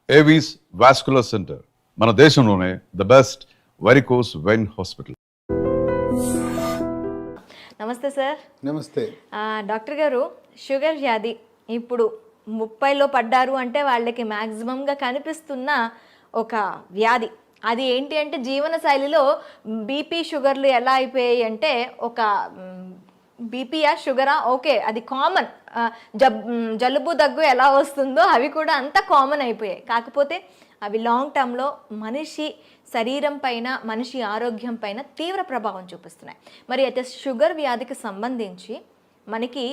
Avis vascular centre మన దేశంలోనే the best varicose vein hospital. నమస్తే సార్. నమస్తే డాక్టర్ గారు, షుగర్ వ్యాధి ఇప్పుడు 30లో పడ్డారు అంటే వాళ్ళకి మ్యాక్సిమంగా కనిపిస్తున్న ఒక వ్యాధి. అది ఏంటి అంటే జీవన శైలిలో బీపీ షుగర్లు ఎలా అయిపోయాయి అంటే ఒక బీపీయా షుగరా ఓకే అది కామన్, జలుబు దగ్గు ఎలా వస్తుందో అవి కూడా అంత కామన్ అయిపోయాయి. కాకపోతే అవి లాంగ్ టర్మ్లో మనిషి శరీరం పైన మనిషి ఆరోగ్యం పైన తీవ్ర ప్రభావం చూపిస్తున్నాయి. మరి అయితే షుగర్ వ్యాధికి సంబంధించి మనకి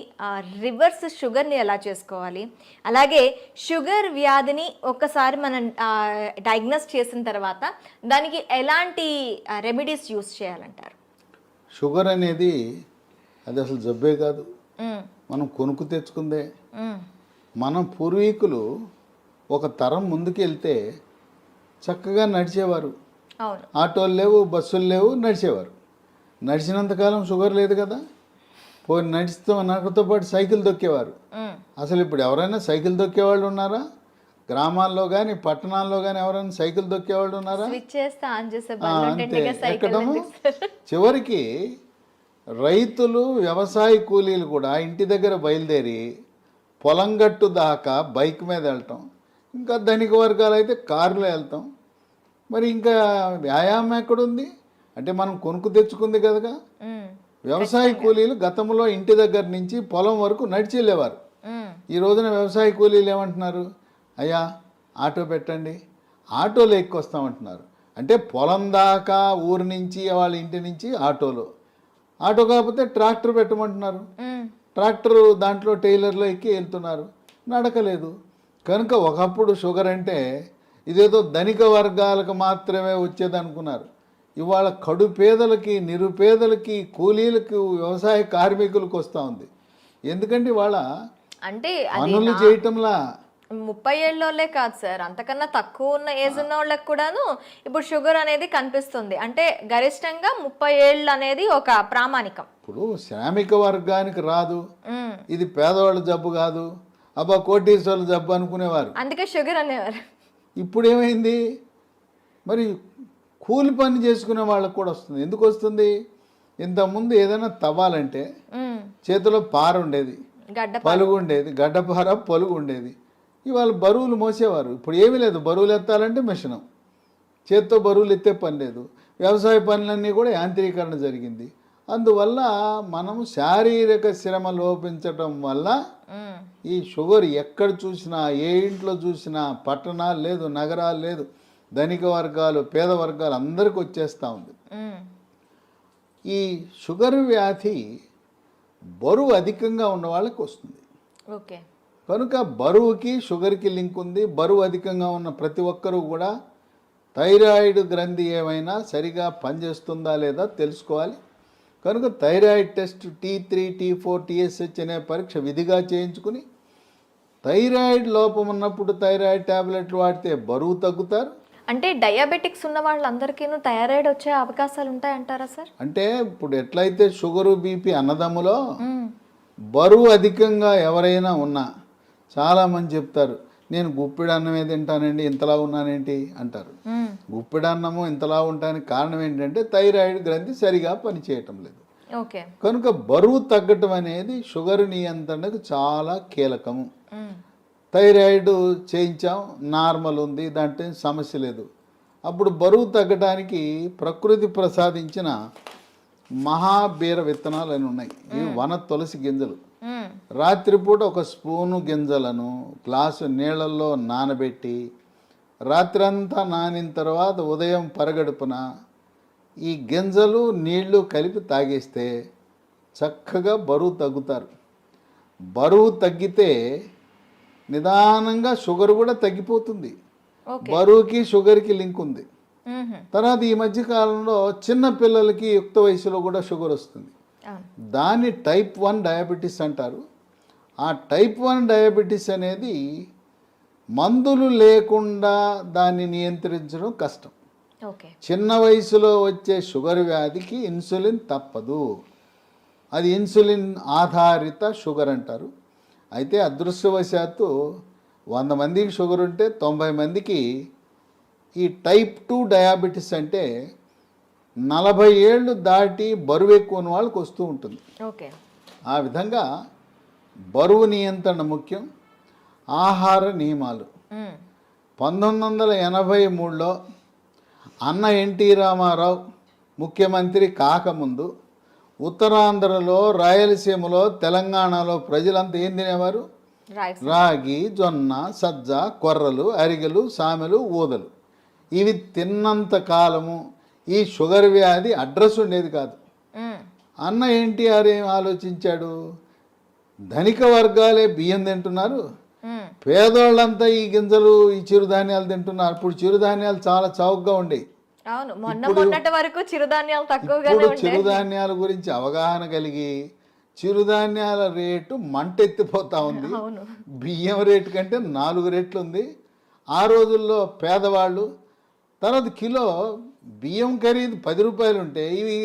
రివర్స్ షుగర్ని ఎలా చేసుకోవాలి, అలాగే షుగర్ వ్యాధిని ఒక్కసారి మనం డయాగ్నోస్ చేసిన తర్వాత దానికి ఎలాంటి రెమెడీస్ యూస్ చేయాలంటారు? షుగర్ అనేది అది అసలు జబ్బే కాదు, మనం కొనుక్కు తెచ్చుకుందే. మనం పూర్వీకులు ఒక తరం ముందుకు వెళ్తే చక్కగా నడిచేవారు. ఆటోలు లేవు, బస్సులు లేవు, నడిచేవారు. నడిచినంతకాలం షుగర్ లేదు కదా, పోయి నడితో పాటు సైకిల్ దొక్కేవారు. అసలు ఇప్పుడు ఎవరైనా సైకిల్ దొక్కేవాళ్ళు ఉన్నారా? గ్రామాల్లో కానీ పట్టణాల్లో కానీ ఎవరైనా సైకిల్ దొక్కేవాళ్ళు ఉన్నారా? అంతే ఎక్కడము. చివరికి రైతులు వ్యవసాయ కూలీలు కూడా ఇంటి దగ్గర బయలుదేరి పొలం గట్టు దాకా బైక్ మీద వెళ్ళటం, ఇంకా ధనిక వర్గాలు అయితే కారులో వెళ్తాం. మరి ఇంకా వ్యాయామం ఎక్కడుంది అంటే మనం కొనుక్కు తెచ్చుకుంది కదా. వ్యవసాయ కూలీలు గతంలో ఇంటి దగ్గర నుంచి పొలం వరకు నడిచి వెళ్ళేవారు. ఈ రోజున వ్యవసాయ కూలీలు ఏమంటున్నారు? అయ్యా ఆటో పెట్టండి, ఆటోలో ఎక్కొస్తామంటున్నారు. అంటే పొలం దాకా ఊరి నుంచి వాళ్ళ ఇంటి నుంచి ఆటోలో, ఆటో కాకపోతే ట్రాక్టర్ పెట్టమంటున్నారు. ట్రాక్టర్ దాంట్లో టైలర్లో ఎక్కి వెళ్తున్నారు, నడకలేదు. కనుక ఒకప్పుడు షుగర్ అంటే ఇదేదో ధనిక వర్గాలకు మాత్రమే వచ్చేది అనుకున్నారు. ఇవాళ కడు పేదలకి, నిరుపేదలకి, కూలీలకు, వ్యవసాయ కార్మికులకు వస్తూ ఉంది. ఎందుకంటే ఇవాళ అంటే పనులు చేయటంలా 30 ఏళ్ళోళ్ళే కాదు సార్, అంతకన్నా తక్కువ ఉన్న ఏజ్ ఉన్న వాళ్ళకి కూడాను ఇప్పుడు షుగర్ అనేది కనిపిస్తుంది. అంటే గరిష్టంగా 30 ఏళ్ళు అనేది ఒక ప్రామాణికం. ఇప్పుడు శ్రామిక వర్గానికి రాదు, ఇది పేదవాళ్ళ జబ్బు కాదు, అబ్బా కోటీశ్వర్ల జబ్బు అనుకునేవారు, అందుకే షుగర్ అనేవారు. ఇప్పుడు ఏమైంది? మరి కూలి పని చేసుకునే వాళ్ళకు కూడా వస్తుంది. ఎందుకు వస్తుంది? ఇంతకుముందు ఏదైనా తవ్వాలంటే చేతిలో పార ఉండేది, పలుగు ఉండేది, గడ్డపార పలుగు ఉండేది. ఇవాళ బరువులు మోసేవారు. ఇప్పుడు ఏమీ లేదు, బరువులు ఎత్తాలంటే మిషను, చేత్తో బరువులు ఎత్తే పని లేదు. వ్యవసాయ పనులన్నీ కూడా యాంత్రీకరణ జరిగింది. అందువల్ల మనం శారీరక శ్రమ లోపించటం వల్ల ఈ షుగర్ ఎక్కడ చూసినా, ఏ ఇంట్లో చూసినా, పట్టణాలు లేదు, నగరాలు లేదు, ధనిక వర్గాలు, పేద వర్గాలు అందరికి వచ్చేస్తూ ఉంది. ఈ షుగర్ వ్యాధి బరువు అధికంగా ఉన్న వాళ్ళకి వస్తుంది. ఓకే, కనుక బరువుకి షుగర్కి లింక్ ఉంది. బరువు అధికంగా ఉన్న ప్రతి ఒక్కరూ కూడా థైరాయిడ్ గ్రంథి ఏమైనా సరిగా పనిచేస్తుందా లేదా తెలుసుకోవాలి. కనుక thyroid test T3, T4, TSH అనే పరీక్ష విధిగా చేయించుకుని థైరాయిడ్ లోపం ఉన్నప్పుడు థైరాయిడ్ ట్యాబ్లెట్లు వాడితే బరువు తగ్గుతారు. అంటే డయాబెటిక్స్ ఉన్న వాళ్ళందరికీ థైరాయిడ్ వచ్చే అవకాశాలు ఉంటాయంటారా సార్? అంటే ఇప్పుడు ఎట్లయితే షుగరు, బీపీ అన్నదమ్ములో బరువు అధికంగా ఎవరైనా ఉన్నా చాలామంది చెప్తారు, నేను గుప్పిడి అన్నమే తింటానండి, ఇంతలా ఉన్నానేంటి అంటారు. గుప్పిడి అన్నము ఇంతలా ఉండడానికి కారణం ఏంటంటే థైరాయిడ్ గ్రంథి సరిగా పనిచేయటం లేదు. కనుక బరువు తగ్గటం అనేది షుగర్ నియంత్రణకు చాలా కీలకము. థైరాయిడ్ చేయించాం, నార్మల్ ఉంది, దాంట్లో సమస్య లేదు. అప్పుడు బరువు తగ్గడానికి ప్రకృతి ప్రసాదించిన మహాబీర విత్తనాలు అని ఉన్నాయి. ఇవి వన తులసి గింజలు. రాత్రిపూట ఒక స్పూను గింజలను గ్లాసు నీళ్ళల్లో నానబెట్టి రాత్రంతా నానిన తర్వాత ఉదయం పరగడుపున ఈ గింజలు నీళ్లు కలిపి తాగేస్తే చక్కగా బరువు తగ్గుతారు. బరువు తగ్గితే నిదానంగా షుగర్ కూడా తగ్గిపోతుంది. బరువుకి షుగర్కి లింక్ ఉంది. తర్వాత ఈ మధ్య కాలంలో చిన్న పిల్లలకి యుక్త వయసులో కూడా షుగర్ వస్తుంది. దాన్ని టైప్ 1 డయాబెటీస్ అంటారు. ఆ టైప్ 1 డయాబెటీస్ అనేది మందులు లేకుండా దాన్ని నియంత్రించడం కష్టం. చిన్న వయసులో వచ్చే షుగర్ వ్యాధికి ఇన్సులిన్ తప్పదు. అది ఇన్సులిన్ ఆధారిత షుగర్ అంటారు. అయితే అదృష్టవశాత్తు 100 మందికి షుగర్ ఉంటే 90 మందికి ఈ టైప్ 2 డయాబెటీస్ అంటే 40 ఏళ్ళు దాటి బరువు ఎక్కువ ఉన్న వాళ్ళకి వస్తూ ఉంటుంది. ఓకే. ఆ విధంగా బరువు నియంత్రణ ముఖ్యం. ఆహార నియమాలు 1983లో అన్న ఎన్టీ రామారావు ముఖ్యమంత్రి కాకముందు ఉత్తరాంధ్రలో, రాయలసీమలో, తెలంగాణలో ప్రజలంతా ఏం తినేవారు? రాగి, జొన్న, సజ్జ, కొర్రలు, అరిగెలు, సామెలు, ఊదలు. ఇవి తిన్నంత కాలము ఈ షుగర్ వ్యాధి అడ్రస్ ఉండేది కాదు. అన్న ఎన్టీఆర్ ఏం ఆలోచించాడు? ధనిక వర్గాలే బియ్యం తింటున్నారు, పేదోళ్ళంతా ఈ గింజలు, ఈ చిరుధాన్యాలు తింటున్నారు. ఇప్పుడు చిరుధాన్యాలు చాలా చౌకగా ఉండేవి. అవును, మొన్నటి వరకు చిరుధాన్యాలు తక్కువగానే ఇప్పుడు ఉండేవి. చిరుధాన్యాల గురించి అవగాహన కలిగి చిరుధాన్యాల రేటు మంటెత్తిపోతా ఉంది. బియ్యం రేటు కంటే 4 రెట్లు ఉంది. ఆ రోజుల్లో పేదవాళ్ళు తర్వాత కిలో బియ్యం ఖరీదు 10 రూపాయలు ఉంటే ఇవి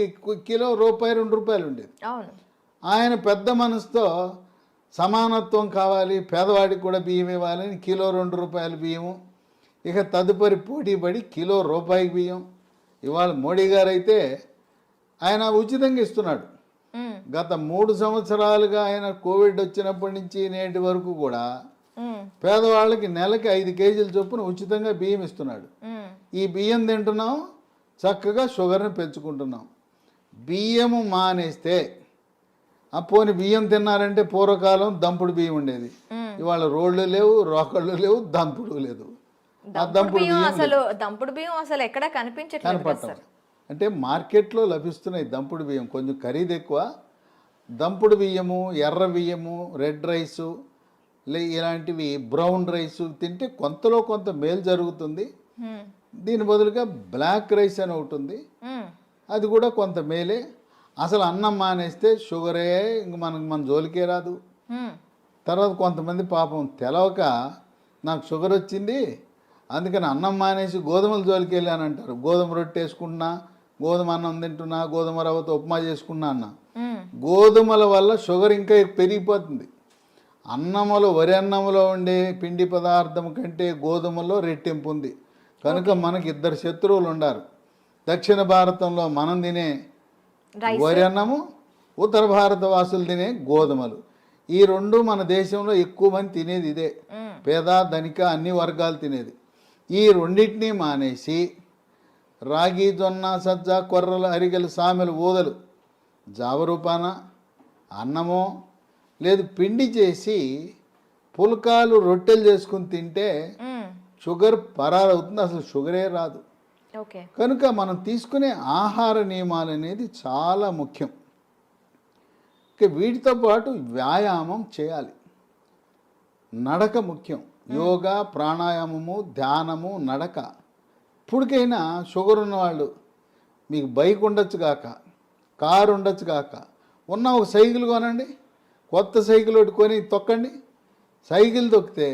కిలో రూపాయి 2 రూపాయలు ఉండేది. ఆయన పెద్ద మనసుతో సమానత్వం కావాలి, పేదవాడికి కూడా బియ్యం ఇవ్వాలని కిలో 2 రూపాయలు బియ్యము. ఇక తదుపరి పోటీ పడి కిలో రూపాయికి బియ్యం. ఇవాళ మోడీ గారు అయితే ఆయన ఉచితంగా ఇస్తున్నాడు. గత 3 సంవత్సరాలుగా ఆయన కోవిడ్ వచ్చినప్పటి నుంచి నేటి వరకు కూడా పేదవాళ్ళకి నెలకి 5 కేజీల చొప్పున ఉచితంగా బియ్యం ఇస్తున్నాడు. ఈ బియ్యం తింటున్నాం, చక్కగా షుగర్ని పెంచుకుంటున్నాం. బియ్యము మానేస్తే పోని బియ్యం తిన్నారంటే పూర్వకాలం దంపుడు బియ్యం ఉండేది. ఇవాళ రోడ్లు లేవు, రోకళ్ళు లేవు, దంపుడు లేదు. దంపుడు బియ్యం అసలు ఎక్కడ కనిపించట్లేదు. అంటే మార్కెట్లో లభిస్తున్నాయి దంపుడు బియ్యం, కొంచెం ఖరీదు ఎక్కువ. దంపుడు బియ్యము, ఎర్ర బియ్యము, రెడ్ రైసు ఇలాంటివి, బ్రౌన్ రైసు తింటే కొంతలో కొంత మేలు జరుగుతుంది. దీని బదులుగా బ్లాక్ రైస్ అని ఒకటి ఉంది, అది కూడా కొంత మేలే. అసలు అన్నం మానేస్తే షుగరే ఇంక మన జోలికే రాదు. తర్వాత కొంతమంది పాపం తెలవక నాకు షుగర్ వచ్చింది అందుకని అన్నం మానేసి గోధుమల జోలికి వెళ్ళాను అంటారు. గోధుమ రొట్టె వేసుకుంటున్నా, గోధుమ అన్నం తింటున్నా, గోధుమ రవ్వతో ఉప్మా చేసుకున్నా అన్న. గోధుమల వల్ల షుగర్ ఇంకా పెరిగిపోతుంది. అన్నములో, వరి అన్నములో ఉండే పిండి పదార్థం కంటే గోధుమలో రెట్టింపు ఉంది. కనుక మనకి 2 శత్రువులు ఉండారు. దక్షిణ భారతంలో మనం తినే వరి అన్నము, ఉత్తర భారత వాసులు తినే గోధుమలు. ఈ 2 మన దేశంలో ఎక్కువ మంది తినేది ఇదే. పేద, ధనిక అన్ని వర్గాలు తినేది. ఈ రెండింటినీ మానేసి రాగి, జొన్న, సజ్జ, కొర్రలు, అరిగెలు, సామెలు, ఊదలు జావరూపాన అన్నమో లేదు పిండి చేసి పుల్కాలు, రొట్టెలు చేసుకుని తింటే షుగర్ పరారవుతుంది, అసలు షుగరే రాదు. కనుక మనం తీసుకునే ఆహార నియమాలు అనేది చాలా ముఖ్యం. ఇక వీటితో పాటు వ్యాయామం చేయాలి, నడక ముఖ్యం. యోగా, ప్రాణాయామము, ధ్యానము, నడక. ఇప్పటికైనా షుగర్ ఉన్నవాళ్ళు మీకు బైక్ ఉండొచ్చు కాక, కారు ఉండొచ్చు కాక, ఉన్న ఒక సైకిల్ కొనండి, కొత్త సైకిల్ ఒకటి కొని తొక్కండి. సైకిల్ తొక్కితే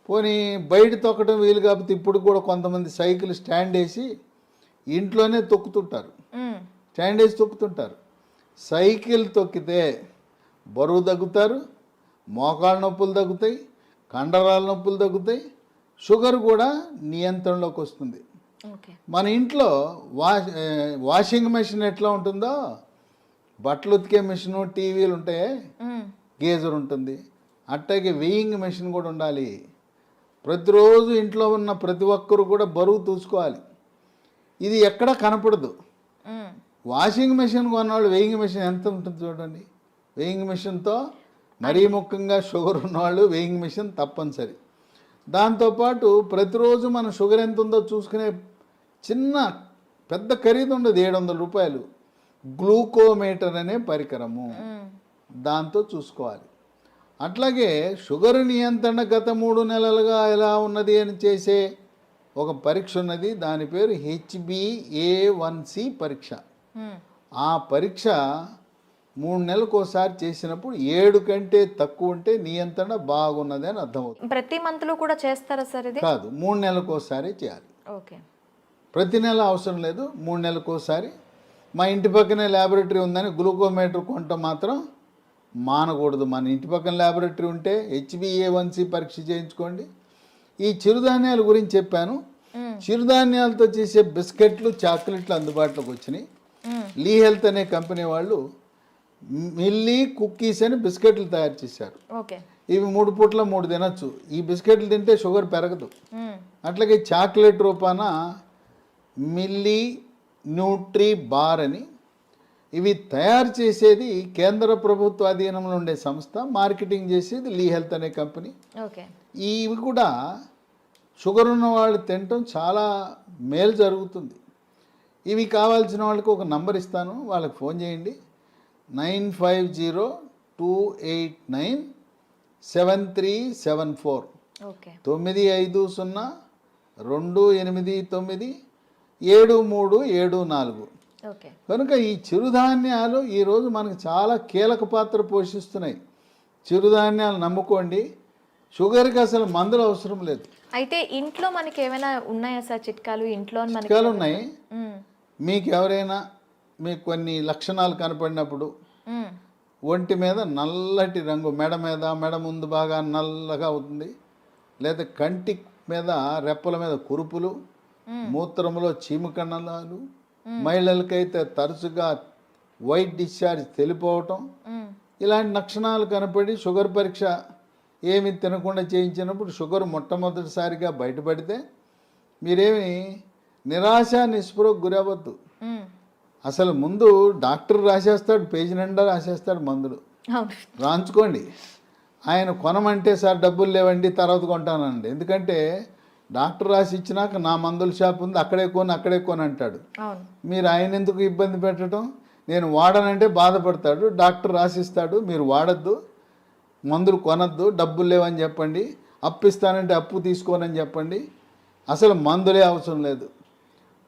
పోనీ బయట తొక్కడం వీలు కాకపోతే ఇప్పుడు కూడా కొంతమంది సైకిల్ స్టాండ్ వేసి ఇంట్లోనే తొక్కుతుంటారు, స్టాండ్ వేసి తొక్కుతుంటారు. సైకిల్ తొక్కితే బరువు తగ్గుతారు, మోకాళ్ళ నొప్పులు తగ్గుతాయి, కండరాల నొప్పులు తగ్గుతాయి, షుగర్ కూడా నియంత్రణలోకి వస్తుంది. మన ఇంట్లో వాషింగ్ మెషిన్ ఎట్లా ఉంటుందో, బట్టలు ఉతికే మెషిన్, టీవీలు ఉంటాయి, గేజర్ ఉంటుంది, అట్టాగే వెయింగ్ మెషిన్ కూడా ఉండాలి. ప్రతిరోజు ఇంట్లో ఉన్న ప్రతి ఒక్కరు కూడా బరువు చూసుకోవాలి. ఇది ఎక్కడ కనపడదు. వాషింగ్ మెషిన్ కొన్నవాళ్ళు వెయింగ్ మెషిన్ ఎంత ఉంటుంది చూడండి. వెయింగ్ మెషిన్తో మరీ ముఖ్యంగా షుగర్ ఉన్నవాళ్ళు వెయింగ్ మెషిన్ తప్పనిసరి. దాంతోపాటు ప్రతిరోజు మన షుగర్ ఎంత ఉందో చూసుకునే చిన్న పెద్ద ఖరీదు ఉండదు, 700 రూపాయలు, గ్లూకోమీటర్ అనే పరికరము, దాంతో చూసుకోవాలి. అట్లాగే షుగర్ నియంత్రణ గత 3 నెలలుగా ఎలా ఉన్నది అని చేసే ఒక పరీక్ష ఉన్నది. దాని పేరు HbA1c పరీక్ష. ఆ పరీక్ష 3 నెలలకు ఒకసారి చేసినప్పుడు 7 కంటే తక్కువ ఉంటే నియంత్రణ బాగున్నది అని అర్థమవుతుంది. ప్రతి మంత్లో కూడా చేస్తారా సార్ ఇది? కాదు, 3 నెలలకు ఒకసారి చేయాలి. ఓకే, ప్రతి నెల అవసరం లేదు, 3 నెలలకు ఒకసారి. మా ఇంటి పక్కనే ల్యాబొరేటరీ ఉందని గ్లూకోమీటర్ కొంట మాత్రం మానకూడదు. మన ఇంటి పక్కన ల్యాబొరేటరీ ఉంటే HbA1c పరీక్ష చేయించుకోండి. ఈ చిరుధాన్యాల గురించి చెప్పాను. చిరుధాన్యాలతో చేసే బిస్కెట్లు, చాక్లెట్లు అందుబాటులోకి వచ్చినాయి. లీ హెల్త్ అనే కంపెనీ వాళ్ళు మిల్లీ కుక్కీస్ అని బిస్కెట్లు తయారు చేశారు. ఓకే. ఇవి 3 పూట్ల 3 తినచ్చు. ఈ బిస్కెట్లు తింటే షుగర్ పెరగదు. అట్లాగే చాక్లెట్ రూపాన మిల్లీ న్యూట్రీ బార్ అని, ఇవి తయారు చేసేది కేంద్ర ప్రభుత్వ అధీనంలో ఉండే సంస్థ, మార్కెటింగ్ చేసేది లీ హెల్త్ అనే కంపెనీ. ఓకే. ఇవి కూడా షుగర్ ఉన్న వాళ్ళు తినటం చాలా మేలు జరుగుతుంది. ఇవి కావాల్సిన వాళ్ళకి ఒక నంబర్ ఇస్తాను, వాళ్ళకి ఫోన్ చేయండి. 9502897374. ఓకే. 9502897374. ఓకే. కనుక ఈ చిరుధాన్యాలు ఈరోజు మనకు చాలా కీలక పాత్ర పోషిస్తున్నాయి. చిరుధాన్యాలు నమ్ముకోండి. షుగర్కి అసలు మందులు అవసరం లేదు. అయితే ఇంట్లో మనకి ఏమైనా ఉన్నాయా సార్ చిట్కాలు? ఇంట్లో చిట్కాలు ఉన్నాయి. మీకు ఎవరైనా మీకు కొన్ని లక్షణాలు కనపడినప్పుడు ఒంటి మీద నల్లటి రంగు, మెడ ముందు బాగా నల్లగా అవుతుంది, లేదా కంటి మీద రెప్పల మీద కురుపులు, మూత్రంలో చీమకణాలు, మహిళలకైతే తరచుగా వైట్ డిశ్చార్జ్ తెలిపోవటం, ఇలాంటి లక్షణాలు కనపడి షుగర్ పరీక్ష ఏమి తినకుండా చేయించినప్పుడు షుగర్ మొట్టమొదటిసారిగా బయటపడితే మీరేమి నిరాశ నిస్పృహకు గురవద్దు. అసలు ముందు డాక్టర్ రాసేస్తాడు, పేజీ నిండా రాసేస్తాడు మందులు, రాంచుకోండి. ఆయన కొనమంటే సార్ డబ్బులు లేవండి తర్వాత కొంటానండి, ఎందుకంటే డాక్టర్ రాసి ఇచ్చినాక నా మందుల షాప్ ఉంది అక్కడే కొని అంటాడు. మీరు ఆయన ఎందుకు ఇబ్బంది పెట్టడం? నేను వాడనంటే బాధపడతాడు. డాక్టర్ రాసిస్తాడు, మీరు వాడద్దు, మందులు కొనద్దు, డబ్బులు లేవని చెప్పండి, అప్పు ఇస్తానంటే అప్పు తీసుకోనని చెప్పండి. అసలు మందులే అవసరం లేదు.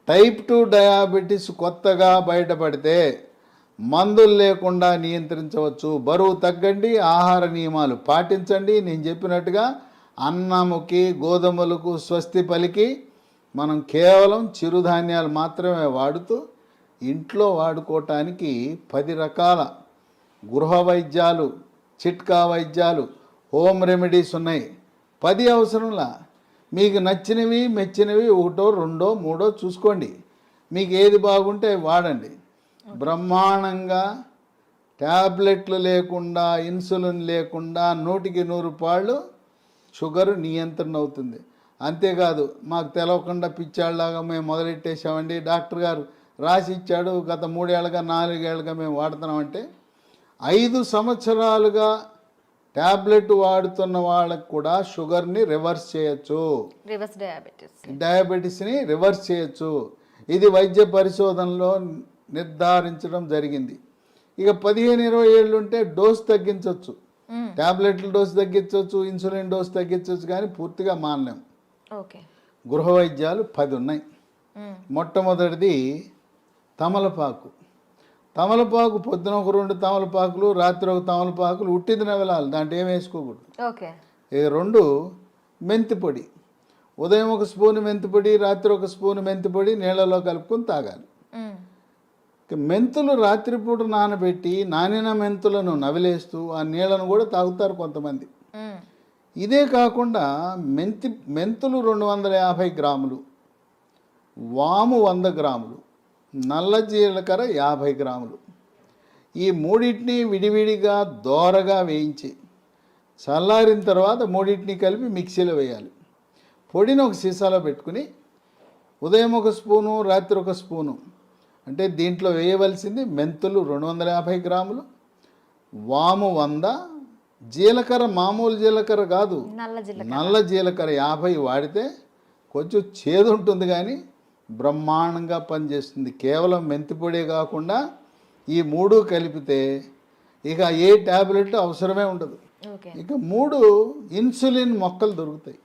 టైప్ 2 డయాబెటీస్ కొత్తగా బయటపడితే మందులు లేకుండా నియంత్రించవచ్చు. బరువు తగ్గండి, ఆహార నియమాలు పాటించండి. నేను చెప్పినట్టుగా అన్నముకి గోధుమలకు స్వస్తి పలికి మనం కేవలం చిరుధాన్యాలు మాత్రమే వాడుతూ ఇంట్లో వాడుకోవటానికి 10 రకాల గృహ వైద్యాలు, చిట్కా వైద్యాలు, హోమ్ రెమెడీస్ ఉన్నాయి. 10 అవసరంలా. మీకు నచ్చినవి మెచ్చినవి 1, 2, 3 చూసుకోండి. మీకు ఏది బాగుంటే వాడండి. బ్రహ్మాండంగా ట్యాబ్లెట్లు లేకుండా, ఇన్సులిన్ లేకుండా 100కి 100 పాళ్ళు షుగరు నియంత్రణ అవుతుంది. అంతేకాదు మాకు తెలవకుండా పిచ్చాళ్ళలాగా మేము మొదలెట్టేసామండి, డాక్టర్ గారు రాసి ఇచ్చాడు, గత 3 ఏళ్ళగా 4 ఏళ్ళగా మేము వాడుతున్నామంటే 5 సంవత్సరాలుగా ట్యాబ్లెట్ వాడుతున్న వాళ్ళకు కూడా షుగర్ని రివర్స్ చేయొచ్చు, డయాబెటీస్ని రివర్స్ చేయొచ్చు. ఇది వైద్య పరిశోధనలో నిర్ధారించడం జరిగింది. ఇక 15-20 ఏళ్ళు ఉంటే డోస్ తగ్గించవచ్చు, ట్యాబ్లెట్ల డోస్ తగ్గించవచ్చు, ఇన్సులిన్ డోస్ తగ్గించవచ్చు, కానీ పూర్తిగా మానలేం. గృహ వైద్యాలు 10 ఉన్నాయి. మొట్టమొదటిది తమలపాకు. పొద్దున ఒక 2 తమలపాకులు, రాత్రి ఒక తమలపాకులు ఉట్టిది నవలాలి, దాంట్లో ఏం వేసుకోకూడదు. ఇక 2 మెంతిపొడి. ఉదయం 1 స్పూను మెంతిపొడి, రాత్రి 1 స్పూను మెంతిపొడి నీళ్ళలో కలుపుకొని తాగాలి. మెంతులు రాత్రిపూట నానబెట్టి నానిన మెంతులను నవిలేస్తూ ఆ నీళ్ళను కూడా తాగుతారు కొంతమంది. ఇదే కాకుండా మెంతులు 250 గ్రాములు, వాము 100 గ్రాములు, నల్ల జీలకర్ర 50 గ్రాములు, ఈ మూడింటిని విడివిడిగా దోరగా వేయించి చల్లారిన తర్వాత మూడింటిని కలిపి మిక్సీలో వేయాలి. పొడిని ఒక సీసాలో పెట్టుకుని ఉదయం 1 స్పూను, రాత్రి 1 స్పూను, అంటే దీంట్లో వేయవలసింది మెంతులు 250 గ్రాములు, వాము 100, జీలకర్ర మామూలు జీలకర్ర కాదు, నల్ల జీలకర్ర 50 వాడితే కొంచెం చేదు ఉంటుంది కానీ బ్రహ్మాండంగా పనిచేస్తుంది. కేవలం మెంతిపొడే కాకుండా ఈ 3 కలిపితే ఇక ఏ ట్యాబ్లెట్ అవసరమే ఉండదు. ఇక 3 ఇన్సులిన్ మొక్కలు దొరుకుతాయి.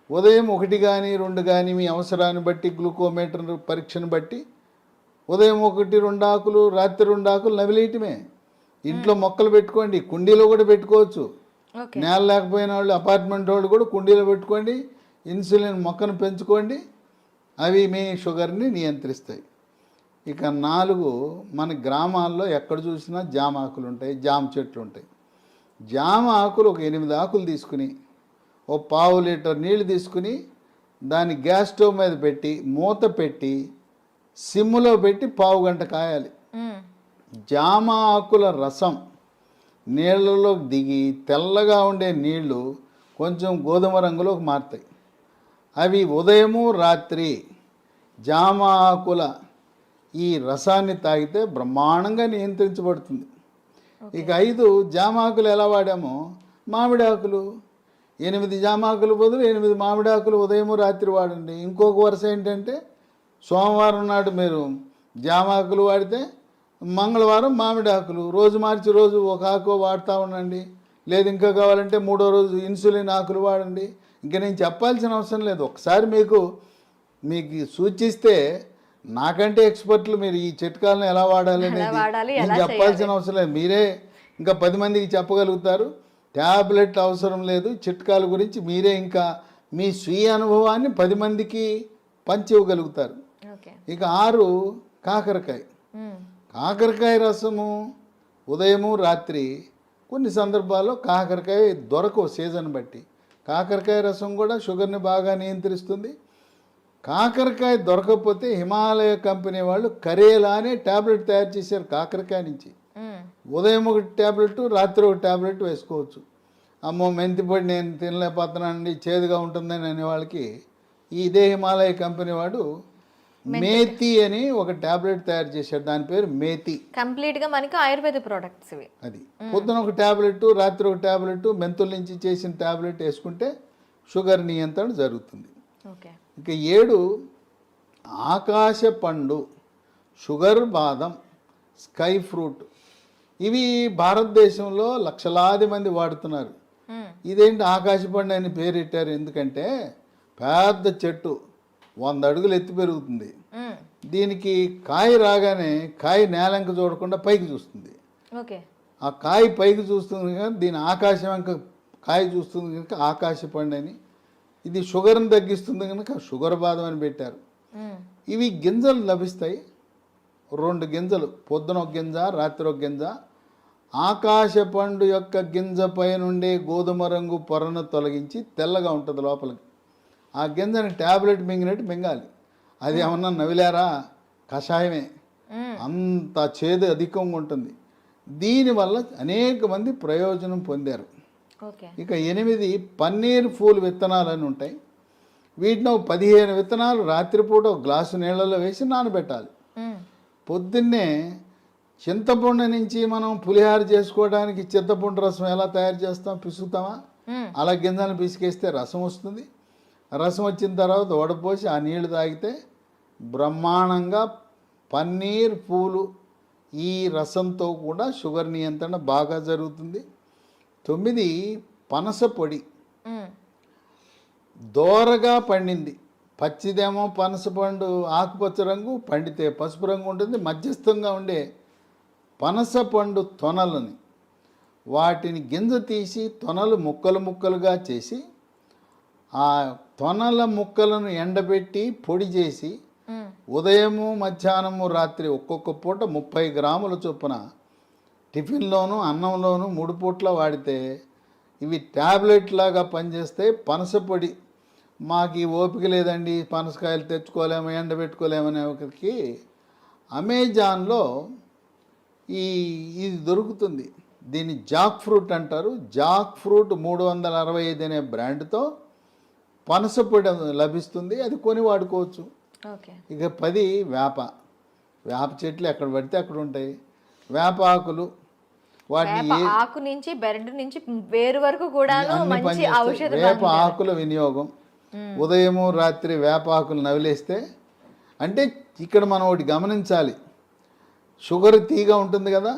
ఉదయం 1 కానీ 2 కానీ మీ అవసరాన్ని బట్టి, గ్లూకోమీటర్ పరీక్షను బట్టి ఉదయం 1, 2 ఆకులు, రాత్రి 2 ఆకులు నవిలేయటమే. ఇంట్లో మొక్కలు పెట్టుకోండి, కుండీలో కూడా పెట్టుకోవచ్చు. నేల లేకపోయిన వాళ్ళు, అపార్ట్మెంట్ వాళ్ళు కూడా కుండీలో పెట్టుకోండి, ఇన్సులిన్ మొక్కను పెంచుకోండి, అవి మీ షుగర్ని నియంత్రిస్తాయి. ఇక 4, మన గ్రామాల్లో ఎక్కడ చూసినా జామ ఆకులు ఉంటాయి, జామ చెట్లు ఉంటాయి. జామ ఆకులు ఒక 8 ఆకులు తీసుకుని ఓ 1/2 లీటర్ నీళ్లు తీసుకుని దాన్ని గ్యాస్ స్టవ్ మీద పెట్టి మూత పెట్టి సిమ్లో పెట్టి 1/2 గంట కాయాలి. జామ ఆకుల రసం నీళ్ళలోకి దిగి తెల్లగా ఉండే నీళ్లు కొంచెం గోధుమ రంగులోకి మారుతాయి. అవి ఉదయము రాత్రి జామ ఆకుల ఈ రసాన్ని తాగితే బ్రహ్మాండంగా నియంత్రించబడుతుంది. ఇక 5 జామ ఆకులు ఎలా వాడామో మామిడి ఆకులు 8 జామ ఆకులు బదులు 8 మామిడి ఆకులు ఉదయము రాత్రి వాడండి. ఇంకొక వరుస ఏంటంటే సోమవారం నాడు మీరు జామ ఆకులు వాడితే మంగళవారం మామిడి ఆకులు, రోజు మార్చి రోజు ఒక ఆకు వాడుతూ ఉండండి. లేదు ఇంకా కావాలంటే 3వ రోజు ఇన్సులిన్ ఆకులు వాడండి. ఇంకా నేను చెప్పాల్సిన అవసరం లేదు. ఒకసారి మీకు సూచిస్తే నాకంటే ఎక్స్పర్ట్లు మీరు ఈ చిట్కాలను ఎలా వాడాలి అనేది నేను చెప్పాల్సిన అవసరం లేదు. మీరే ఇంకా 10 మందికి చెప్పగలుగుతారు. ట్యాబ్లెట్ అవసరం లేదు. చిట్కాల గురించి మీరే ఇంకా మీ స్వీయ అనుభవాన్ని 10 మందికి పంచి ఇవ్వగలుగుతారు. ఇక 6 కాకరకాయ. కాకరకాయ రసము ఉదయము రాత్రి కొన్ని సందర్భాల్లో కాకరకాయ దొరకవు సీజన్ బట్టి. కాకరకాయ రసం కూడా షుగర్ని బాగా నియంత్రిస్తుంది. కాకరకాయ దొరకకపోతే హిమాలయ కంపెనీ వాళ్ళు కరేలా అనే ట్యాబ్లెట్ తయారు చేశారు కాకరకాయ నుంచి. ఉదయం ఒక ట్యాబ్లెట్, రాత్రి ఒక ట్యాబ్లెట్ వేసుకోవచ్చు. అమ్మో మెంతిపొడి నేను తినలేకపోతున్నానండి చేదుగా ఉంటుందని అనే వాళ్ళకి ఇదే హిమాలయ కంపెనీ వాడు మేతి అని ఒక ట్యాబ్లెట్ తయారు చేశాడు. దాని పేరు మేతి. కంప్లీట్గా మనకి ఆయుర్వేద ప్రోడక్ట్స్ ఇవి. అది పొద్దున ఒక ట్యాబ్లెట్, రాత్రి ఒక ట్యాబ్లెట్, మెంతుల నుంచి చేసిన ట్యాబ్లెట్ వేసుకుంటే షుగర్ నియంత్రణ జరుగుతుంది. ఇక 7 ఆకాశ పండు, షుగర్ బాదం, స్కై ఫ్రూట్. ఇవి భారతదేశంలో లక్షలాది మంది వాడుతున్నారు. ఇదేంటి ఆకాశ పండు అని పేరెట్టారు ఎందుకంటే పెద్ద చెట్టు 100 అడుగులు ఎత్తి పెరుగుతుంది. దీనికి కాయ రాగానే కాయ నేలంక చూడకుండా పైకి చూస్తుంది. ఆ కాయ పైకి చూస్తుంది కనుక దీని ఆకాశం అంక కాయ చూస్తుంది కనుక ఆకాశ పండు అని. ఇది షుగర్ని తగ్గిస్తుంది కనుక షుగర్ బాదం అని పెట్టారు. ఇవి గింజలు లభిస్తాయి. 2 గింజలు, పొద్దున ఒక గింజ, రాత్రి ఒక గింజ. ఆకాశ పండు యొక్క గింజ పై నుండి గోధుమ రంగు పొరను తొలగించి తెల్లగా ఉంటుంది లోపలికి. ఆ గింజని ట్యాబ్లెట్ మింగినట్టు మింగాలి. అది ఏమన్నా నవిలారా కషాయమే, అంత చేదు అధికంగా ఉంటుంది. దీనివల్ల అనేక మంది ప్రయోజనం పొందారు. ఇక 8 పన్నీర్ పూలు విత్తనాలు అని ఉంటాయి. వీటిని 15 విత్తనాలు రాత్రిపూట ఒక గ్లాసు నీళ్ళలో వేసి నానబెట్టాలి. పొద్దున్నే చింతపండు నుంచి మనం పులిహార చేసుకోవడానికి చింతపండు రసం ఎలా తయారు చేస్తాం, పిసుకుతామా? అలా గింజలు పిసికేస్తే రసం వస్తుంది. రసం వచ్చిన తర్వాత వడపోసి ఆ నీళ్లు తాగితే బ్రహ్మాండంగా పన్నీర్ పూలు ఈ రసంతో కూడా షుగర్ నియంత్రణ బాగా జరుగుతుంది. 9 పనస పొడి. దోరగా పండింది, పచ్చిదేమో పనస పండు ఆకుపచ్చ రంగు, పండితే పసుపు రంగు ఉంటుంది. మధ్యస్థంగా ఉండే పనస పండు తొనలని వాటిని గింజ తీసి తొనలు ముక్కలు ముక్కలుగా చేసి ఆ తొనల ముక్కలను ఎండబెట్టి పొడి చేసి ఉదయము మధ్యాహ్నము రాత్రి ఒక్కొక్క పూట 30 గ్రాముల చొప్పున టిఫిన్లోను అన్నంలోను 3 పూట్ల వాడితే ఇవి ట్యాబ్లెట్ లాగా పనిచేస్తే పనస పొడి మాకు ఓపిక లేదండి పనసకాయలు తెచ్చుకోలేము ఎండబెట్టుకోలేమనే ఒకరికి అమెజాన్లో ఇది దొరుకుతుంది. దీన్ని జాక్ ఫ్రూట్ అంటారు. జాక్ ఫ్రూట్ 365 అనే బ్రాండ్తో పనస పొడి లభిస్తుంది. అది కొని వాడుకోవచ్చు. ఇక 10 వేప చెట్లు ఎక్కడ పడితే అక్కడ ఉంటాయి. వేప ఆకులు వాటిని ఆకు నుంచి బెరడు నుంచి వేరు వరకు కూడా మంచి ఔషధ. వేప ఆకుల వినియోగం ఉదయము రాత్రి వేప ఆకులు నవిలేస్తే, అంటే ఇక్కడ మనం ఒకటి గమనించాలి. షుగర్ తీగా ఉంటుంది కదా,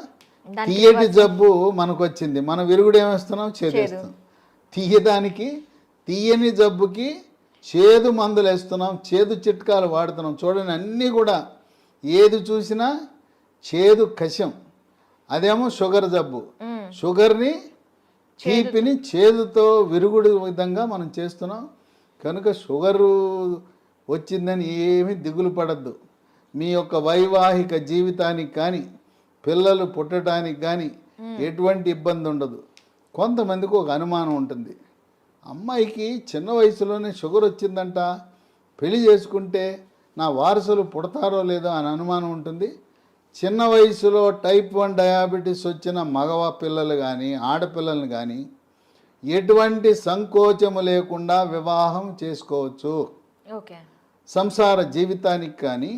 తీయటి జబ్బు మనకు వచ్చింది, మనం విరుగుడు ఏమేస్తున్నాం, చేదేస్తాం. తీయని జబ్బుకి చేదు మందులు వేస్తున్నాం, చేదు చిట్కాలు వాడుతున్నాం. చూడండి అన్నీ కూడా ఏది చూసినా చేదు కషం. అదేమో షుగర్ జబ్బు, షుగర్ని తీపిని చేదుతో విరుగుడు విధంగా మనం చేస్తున్నాం. కనుక షుగరు వచ్చిందని ఏమీ దిగులు పడద్దు. మీ యొక్క వైవాహిక జీవితానికి కానీ పిల్లలు పుట్టడానికి కానీ ఎటువంటి ఇబ్బంది ఉండదు. కొంతమందికి ఒక అనుమానం ఉంటుంది, అమ్మాయికి చిన్న వయసులోనే షుగర్ వచ్చిందంట, పెళ్లి చేసుకుంటే నా వారసులు పుడతారో లేదో అని అనుమానం ఉంటుంది. చిన్న వయసులో టైప్ 1 డయాబెటీస్ వచ్చిన మగవ పిల్లలు కానీ ఆడపిల్లలను కానీ ఎటువంటి సంకోచము లేకుండా వివాహం చేసుకోవచ్చు. ఓకే. సంసార జీవితానికి కానీ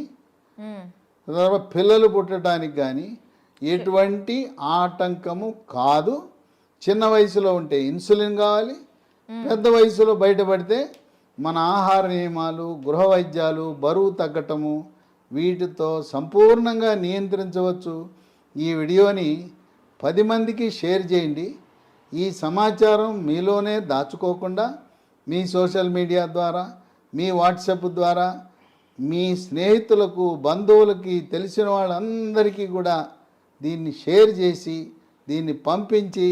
తర్వాత పిల్లలు పుట్టడానికి కానీ ఎటువంటి ఆటంకము కాదు. చిన్న వయసులో ఉంటే ఇన్సులిన్ కావాలి, పెద్ద వయసులో బయటపడితే మన ఆహార నియమాలు, గృహ వైద్యాలు, బరువు తగ్గటము వీటితో సంపూర్ణంగా నియంత్రించవచ్చు. ఈ వీడియోని 10 మందికి షేర్ చేయండి. ఈ సమాచారం మీలోనే దాచుకోకుండా మీ సోషల్ మీడియా ద్వారా, మీ వాట్సాప్ ద్వారా, మీ స్నేహితులకు, బంధువులకి, తెలిసిన వాళ్ళందరికీ కూడా దీన్ని షేర్ చేసి దీన్ని పంపించి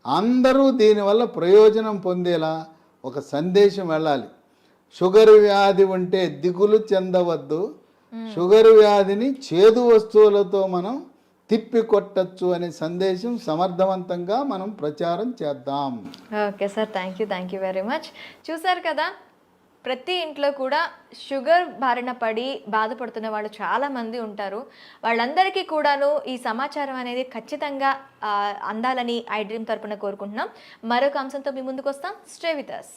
అందరూ దీనివల్ల ప్రయోజనం పొందేలా ఒక సందేశం వెళ్ళాలి. షుగర్ వ్యాధి ఉంటే దిగులు చెందవద్దు, షుగర్ వ్యాధిని చేదు వస్తువులతో మనం తిప్పి కొట్టచ్చు అనే సందేశం సమర్థవంతంగా మనం ప్రచారం చేద్దాం. Okay sir, thank you very much. చూసారు కదా, ప్రతి ఇంట్లో కూడా షుగర్ బారిన పడి బాధపడుతున్న వాళ్ళు చాలామంది ఉంటారు. వాళ్ళందరికీ కూడాను ఈ సమాచారం అనేది ఖచ్చితంగా అందాలని ఐ డ్రీమ్ తరపున కోరుకుంటున్నాం. మరొక అంశంతో మీ ముందుకు వస్తాం. Stay with us.